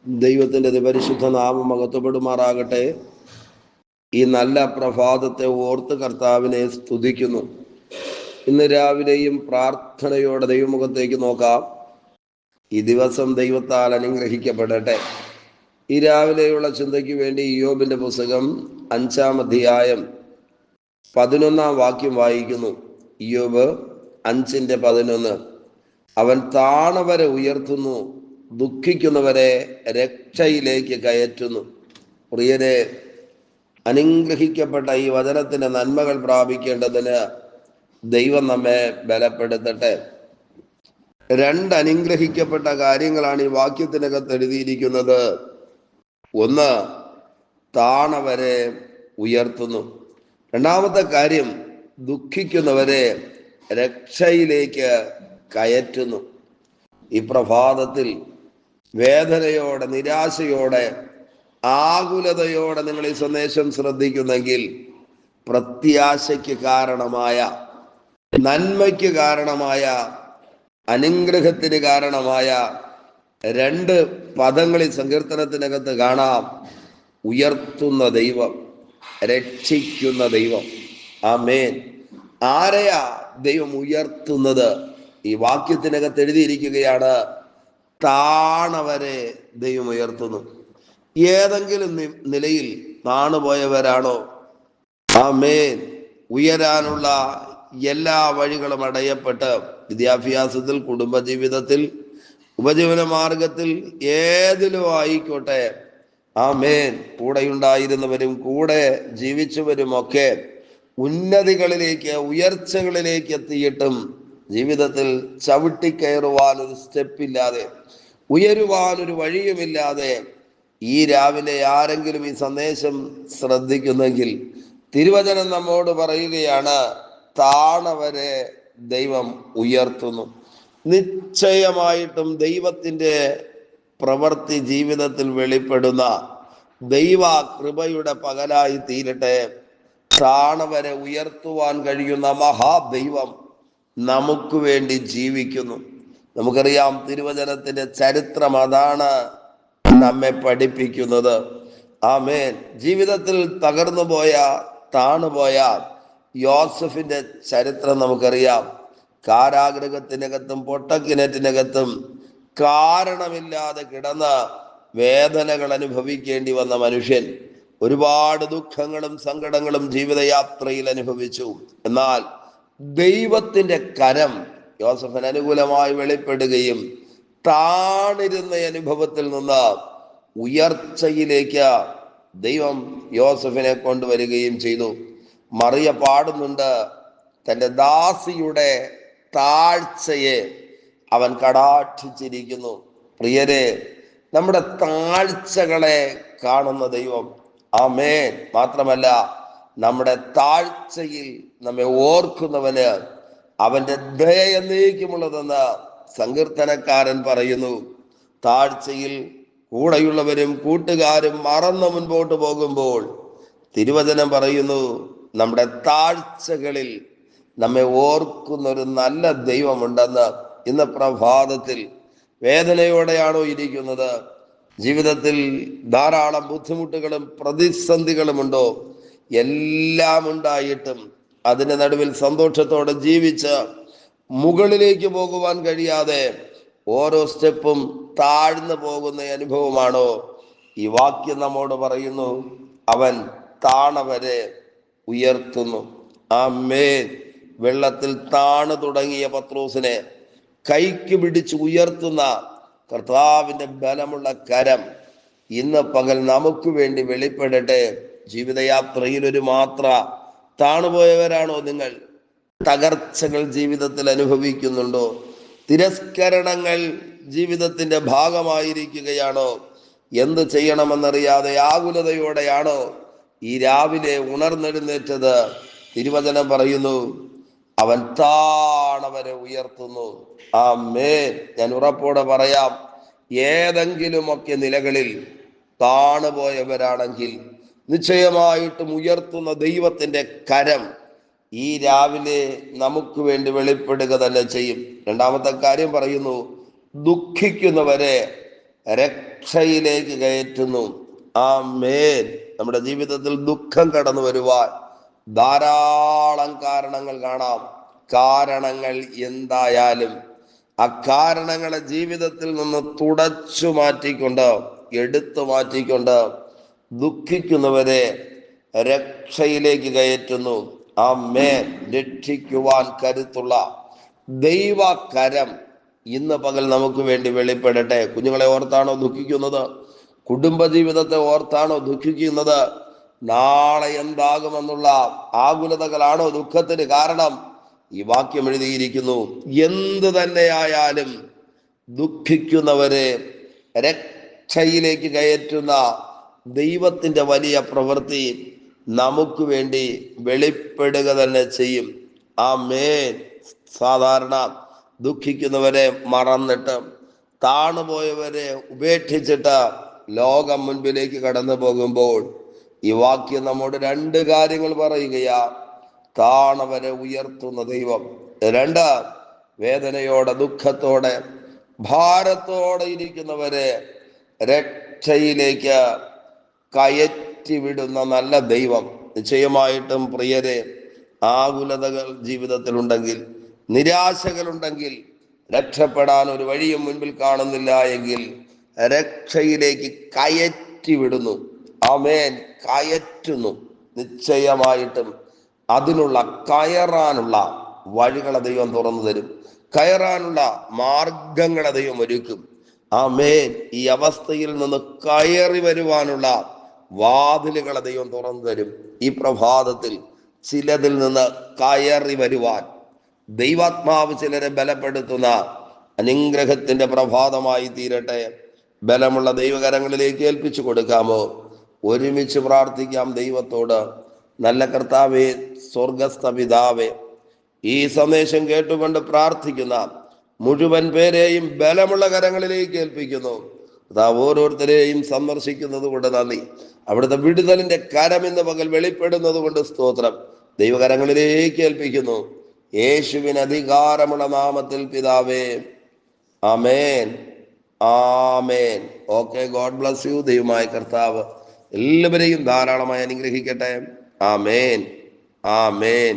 ദൈവത്തിൻ്റെ പരിശുദ്ധ നാമം മഹത്വപ്പെടുമാറാകട്ടെ. ഈ നല്ല പ്രഭാതത്തെ ഓർത്ത് കർത്താവിനെ സ്തുതിക്കുന്നു. ഇന്ന് രാവിലെയും പ്രാർത്ഥനയോടെ ദൈവമുഖത്തേക്ക് നോക്കാം. ഈ ദിവസം ദൈവത്താൽ അനുഗ്രഹിക്കപ്പെടട്ടെ. ഈ രാവിലെയുള്ള ചിന്തയ്ക്ക് വേണ്ടി ഇയ്യോബിന്റെ പുസ്തകം 5-ാം അധ്യായം 11-ാം വാക്യം വായിക്കുന്നു. ഇയ്യോബ് 5:11. അവൻ താണവരെ ഉയർത്തുന്നു, ദുഃഖിക്കുന്നവരെ രക്ഷയിലേക്ക് കയറ്റുന്നു. പ്രിയരെ, അനുഗ്രഹിക്കപ്പെട്ട ഈ വചനത്തിന്റെ നന്മകൾ പ്രാപിക്കേണ്ടതിന് ദൈവം നമ്മെ ബലപ്പെടുത്തട്ടെ. 2 അനുഗ്രഹിക്കപ്പെട്ട കാര്യങ്ങളാണ് ഈ വാക്യത്തിനകത്ത് എഴുതിയിരിക്കുന്നത്. ഒന്ന്, താണവരെ ഉയർത്തുന്നു. രണ്ടാമത്തെ കാര്യം, ദുഃഖിക്കുന്നവരെ രക്ഷയിലേക്ക് കയറ്റുന്നു. ഈ പ്രഭാതത്തിൽ വേദനയോടെ, നിരാശയോടെ, ആകുലതയോടെ നിങ്ങൾ ഈ സന്ദേശം ശ്രദ്ധിക്കുന്നെങ്കിൽ പ്രത്യാശയ്ക്ക് കാരണമായ, നന്മയ്ക്ക് കാരണമായ, അനുഗ്രഹത്തിന് കാരണമായ 2 പദങ്ങൾ ഈ സങ്കീർത്തനത്തിനകത്ത് കാണാം. ഉയർത്തുന്ന ദൈവം, രക്ഷിക്കുന്ന ദൈവം. ആമേൻ. ആരെയാ ദൈവം ഉയർത്തുന്നത്? ഈ വാക്യത്തിനകത്ത് എഴുതിയിരിക്കുകയാണ്, താണവരെ ദൈവം ഉയർത്തുന്നു. ഏതെങ്കിലും നിലയിൽ താണുപോയവരാണോ? ആമേൻ. ഉയരാനുള്ള എല്ലാ വഴികളും അടയപ്പെട്ട് വിദ്യാഭ്യാസത്തിൽ, കുടുംബജീവിതത്തിൽ, ഉപജീവന മാർഗത്തിൽ, ഏതിലും ആയിക്കോട്ടെ, ആമേൻ, കൂടെയുണ്ടായിരുന്നവരും കൂടെ ജീവിച്ചവരുമൊക്കെ ഉന്നതികളിലേക്ക്, ഉയർച്ചകളിലേക്ക് എത്തിയിട്ടും ജീവിതത്തിൽ ചവിട്ടിക്കയറുവാനൊരു സ്റ്റെപ്പില്ലാതെ, ഉയരുവാനൊരു വഴിയുമില്ലാതെ ഈ രാവിലെ ആരെങ്കിലും ഈ സന്ദേശം ശ്രദ്ധിക്കുന്നെങ്കിൽ തിരുവചനം നമ്മോട് പറയുകയാണ്, താണവരെ ദൈവം ഉയർത്തുന്നു. നിശ്ചയമായിട്ടും ദൈവത്തിൻ്റെ പ്രവൃത്തി ജീവിതത്തിൽ വെളിപ്പെടുന്ന ദൈവ കൃപയുടെ പകലായി തീരട്ടെ. താണവരെ ഉയർത്തുവാൻ കഴിയുന്ന മഹാദൈവം നമുക്ക് വേണ്ടി ജീവിക്കുന്നു. നമുക്കറിയാം, തിരുവചനത്തിന്റെ ചരിത്രം അതാണ് നമ്മെ പഠിപ്പിക്കുന്നത്. ആമേൻ. ജീവിതത്തിൽ തകർന്നു പോയ, താണുപോയ യോസഫിന്റെ ചരിത്രം നമുക്കറിയാം. കാരാഗൃഹത്തിനകത്തും പൊട്ടക്കിണറ്റിനകത്തും കാരണമില്ലാതെ കിടന്ന് വേദനകൾ അനുഭവിക്കേണ്ടി വന്ന മനുഷ്യൻ ഒരുപാട് ദുഃഖങ്ങളും സങ്കടങ്ങളും ജീവിതയാത്രയിൽ അനുഭവിച്ചു. എന്നാൽ ദൈവത്തിന്റെ കരം യോസഫിന് അനുകൂലമായി വെളിപ്പെടുകയും താണിരുന്ന അനുഭവത്തിൽ നിന്ന് ഉയർച്ചയിലേക്ക് ദൈവം യോസഫിനെ കൊണ്ടുവരികയും ചെയ്തു. മറിയ പാടുന്നുണ്ട്, തൻ്റെ ദാസിയുടെ താഴ്ചയെ അവൻ കടാക്ഷിച്ചിരിക്കുന്നു. പ്രിയരെ, നമ്മുടെ താഴ്ചകളെ കാണുന്ന ദൈവം. ആമേൻ. മാത്രമല്ല, നമ്മുടെ താഴ്ചയിൽ നമ്മെ ഓർക്കുന്നവന് അവന്റെ ദയ എന്നേക്കുമുള്ളതെന്ന് സങ്കീർത്തനക്കാരൻ പറയുന്നു. താഴ്ചയിൽ കൂടെയുള്ളവരും കൂട്ടുകാരും മറന്നു മുൻപോട്ട് പോകുമ്പോൾ തിരുവചനം പറയുന്നു, നമ്മുടെ താഴ്ചകളിൽ നമ്മെ ഓർക്കുന്നൊരു നല്ല ദൈവമുണ്ടെന്ന്. ഇന്ന് പ്രഭാതത്തിൽ വേദനയോടെയാണോ ഇരിക്കുന്നത്? ജീവിതത്തിൽ ധാരാളം ബുദ്ധിമുട്ടുകളും പ്രതിസന്ധികളുമുണ്ടോ? എല്ലാം ഉണ്ടായിട്ടും അതിന്റെ നടുവിൽ സന്തോഷത്തോടെ ജീവിച്ച് മുകളിലേക്ക് പോകുവാൻ കഴിയാതെ ഓരോ സ്റ്റെപ്പും താഴ്ന്നു പോകുന്ന അനുഭവമാണോ? ഈ വാക്യം നമ്മോട് പറയുന്നു, അവൻ താണവരെ ഉയർത്തുന്നു. ആമേൻ. വെള്ളത്തിൽ താണു തുടങ്ങിയ പത്രോസിനെ കൈക്ക് പിടിച്ച് ഉയർത്തുന്ന കർത്താവിന്റെ ബലമുള്ള കരം ഇന്ന് പകൽ നമുക്ക് വേണ്ടി വെളിപ്പെടട്ടെ. ജീവിതയാത്രയിൽ ഒരു മാത്ര താണുപോയവരാണോ നിങ്ങൾ? തകർച്ചകൾ ജീവിതത്തിൽ അനുഭവിക്കുന്നുണ്ടോ? തിരസ്കരണങ്ങൾ ജീവിതത്തിന്റെ ഭാഗമായിരിക്കുകയാണോ? എന്ത് ചെയ്യണമെന്നറിയാതെ ആകുലതയോടെയാണോ ഈ രാവിലെ ഉണർന്നെഴുന്നേറ്റത്? തിരുവചനം പറയുന്നു, അവൻ താണവരെ ഉയർത്തുന്നു. ആമേൻ. ഞാൻ ഉറപ്പോടെ പറയാം, ഏതെങ്കിലുമൊക്കെ നിലകളിൽ താണുപോയവരാണെങ്കിൽ നിശ്ചയമായിട്ടും ഉയർത്തുന്ന ദൈവത്തിന്റെ കരം ഈ രാവിലെ നമുക്ക് വേണ്ടി വെളിപ്പെടുക തന്നെ ചെയ്യും. രണ്ടാമത്തെ കാര്യം പറയുന്നു, ദുഃഖിക്കുന്നവരെ രക്ഷയിലേക്ക് കയറ്റുന്നു. ആമേൻ. നമ്മുടെ ജീവിതത്തിൽ ദുഃഖം കടന്നു വരുവാൻ ധാരാളം കാരണങ്ങൾ കാണാം. കാരണങ്ങൾ എന്തായാലും അക്കാരണങ്ങളെ ജീവിതത്തിൽ നിന്ന് തുടച്ചു മാറ്റിക്കൊണ്ട്, എടുത്തു മാറ്റിക്കൊണ്ട് ദുഃഖിക്കുന്നവരെ രക്ഷയിലേക്ക് കയറ്റുന്നു. ആമേൻ. രക്ഷിക്കുവാൻ കരുത്തുള്ള ദൈവകരം ഇന്ന് പകൽ നമുക്ക് വേണ്ടി വെളിപ്പെടട്ടെ. കുഞ്ഞുങ്ങളെ ഓർത്താണോ ദുഃഖിക്കുന്നത്? കുടുംബജീവിതത്തെ ഓർത്താണോ ദുഃഖിക്കുന്നത്? നാളെ എന്താകുമെന്നുള്ള ആകുലതകളാണോ ദുഃഖത്തിന് കാരണം? ഈ വാക്യം എഴുതിയിരിക്കുന്നു, എന്ത് തന്നെയായാലും ദുഃഖിക്കുന്നവരെ രക്ഷയിലേക്ക് കയറ്റുന്ന ദൈവത്തിന്റെ വലിയ പ്രവൃത്തി നമുക്ക് വേണ്ടി വെളിപ്പെടുക തന്നെ ചെയ്യും. ആമേൻ. സാധാരണ ദുഃഖിക്കുന്നവരെ മറന്നിട്ട്, താണുപോയവരെ ഉപേക്ഷിച്ചിട്ട് ലോകം മുൻപിലേക്ക് കടന്നു പോകുമ്പോൾ ഈ വാക്യം നമ്മോട് രണ്ട് കാര്യങ്ങൾ പറയുകയാ. താണവരെ ഉയർത്തുന്ന ദൈവം. രണ്ട്, വേദനയോടെ, ദുഃഖത്തോടെ, ഭാരത്തോടെ ഇരിക്കുന്നവരെ രക്ഷയിലേക്ക് കയറ്റി വിടുന്ന നല്ല ദൈവം. നിശ്ചയമായിട്ടും പ്രിയരെ, ആകുലതകൾ ജീവിതത്തിലുണ്ടെങ്കിൽ, നിരാശകളുണ്ടെങ്കിൽ, രക്ഷപ്പെടാൻ ഒരു വഴിയും മുൻപിൽ കാണുന്നില്ല എങ്കിൽ രക്ഷയിലേക്ക് കയറ്റി വിടുന്നു. ആമേൻ. കയറ്റുന്നു. നിശ്ചയമായിട്ടും അതിനുള്ള കയറാനുള്ള വഴികളെ ദൈവം തുറന്നു തരും. കയറാനുള്ള മാർഗങ്ങളെ ദൈവം ഒരുക്കും. ആമേൻ. ഈ അവസ്ഥയിൽ നിന്ന് കയറി വരുവാനുള്ള വാതിലുകളെ ദൈവം തുറന്നു തരും. ഈ പ്രഭാതത്തിൽ ചിലതിൽ നിന്ന് കയറി വരുവാൻ ദൈവാത്മാവ് ചിലരെ ബലപ്പെടുത്തുന്ന അനുഗ്രഹത്തിന്റെ പ്രഭാതമായി തീരട്ടെ. ബലമുള്ള ദൈവകരങ്ങളിലേക്ക് ഏൽപ്പിച്ചു കൊടുക്കാമോ? ഒരുമിച്ച് പ്രാർത്ഥിക്കാം ദൈവത്തോട്. നല്ല കർത്താവേ, സ്വർഗസ്ഥ പിതാവേ, ഈ സന്ദേശം കേട്ടുകൊണ്ട് പ്രാർത്ഥിക്കുന്ന മുഴുവൻ പേരെയും ബലമുള്ള കരങ്ങളിലേക്ക് ഏൽപ്പിക്കുന്നു. അതാ ഓരോരുത്തരെയും സന്ദർശിക്കുന്നത് കൊണ്ട് നന്ദി. അവിടുത്തെ വിടുതലിന്റെ കരം ഇന്ന് പകൽ വെളിപ്പെടുന്നത് കൊണ്ട് സ്തോത്രം. ദൈവകരങ്ങളിലേക്ക് ഏൽപ്പിക്കുന്നു, യേശുവിന് അധികാരമുള്ള നാമത്തിൽ പിതാവേ. ആമേൻ. ആമേൻ. Okay, God bless you. ദൈവമായ കർത്താവ് എല്ലാവരെയും ധാരാളമായി അനുഗ്രഹിക്കട്ടെ. ആമേൻ. ആമേൻ.